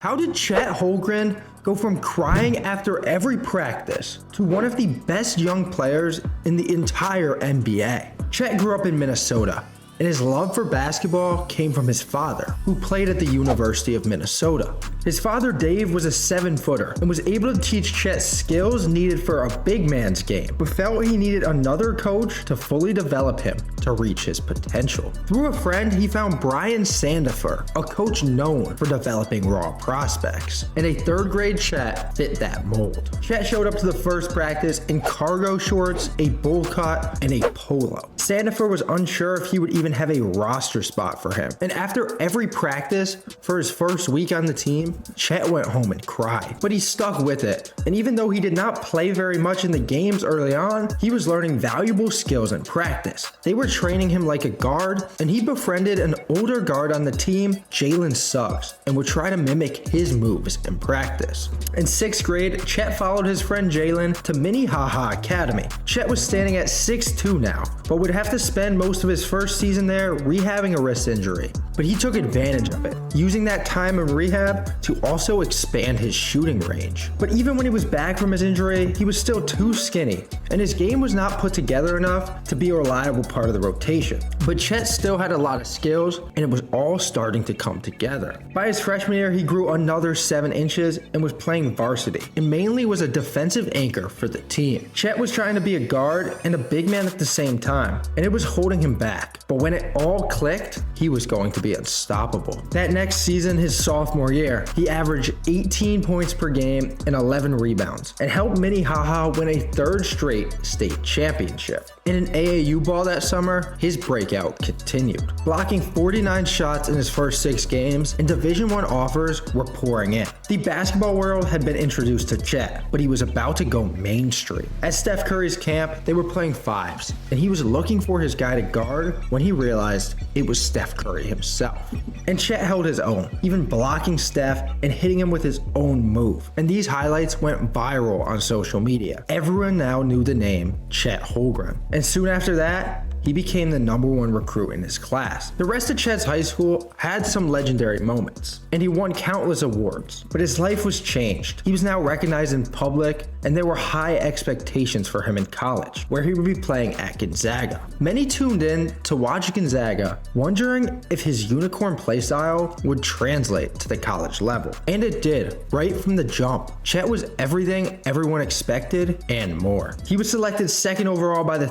How did Chet Holmgren go from crying after every practice to one of the best young players in the entire NBA? Chet grew up in Minnesota, and his love for basketball came from his father, who played at the University of Minnesota. His father, Dave, was a 7-footer and was able to teach Chet skills needed for a big man's game, but felt he needed another coach to fully develop him to reach his potential. Through a friend, he found Brian Sandifer, a coach known for developing raw prospects, and a 3rd grade Chet fit that mold. Chet showed up to the first practice in cargo shorts, a bowl cut, and a polo. Sandifer was unsure if he would even have a roster spot for him, and after every practice for his first week on the team, Chet went home and cried, but he stuck with it. And even though he did not play very much in the games early on, he was learning valuable skills in practice. They were training him like a guard, and he befriended an older guard on the team, Jalen Suggs, and would try to mimic his moves in practice. In 6th grade, Chet followed his friend Jalen to Minnehaha Academy. Chet was standing at 6'2" now, but would have to spend most of his first season there rehabbing a wrist injury. But he took advantage of it, using that time in rehab to also expand his shooting range. But even when he was back from his injury, he was still too skinny, and his game was not put together enough to be a reliable part of the rotation. But Chet still had a lot of skills, and it was all starting to come together. By his freshman year, he grew another 7 inches and was playing varsity, and mainly was a defensive anchor for the team. Chet was trying to be a guard and a big man at the same time, and it was holding him back. But when it all clicked, he was going to be unstoppable. That next season, his sophomore year, he averaged 18 points per game and 11 rebounds, and helped Minnehaha win a 3rd straight state championship. In an AAU ball that summer, his breakout continued, blocking 49 shots in his first 6 games, and Division I offers were pouring in. The basketball world had been introduced to Chet, but he was about to go mainstream. At Steph Curry's camp, they were playing 5s, and he was looking for his guy to guard when he realized it was Steph Curry himself. And Chet held his own, even blocking Steph and hitting him with his own move. And these highlights went viral on social media. Everyone now knew the name Chet Holmgren. And soon after that, he became the #1 recruit in his class. The rest of Chet's high school had some legendary moments, and he won countless awards, but his life was changed. He was now recognized in public, and there were high expectations for him in college, where he would be playing at Gonzaga. Many tuned in to watch Gonzaga, wondering if his unicorn playstyle would translate to the college level. And it did, right from the jump. Chet was everything everyone expected and more. He was selected 2nd overall by the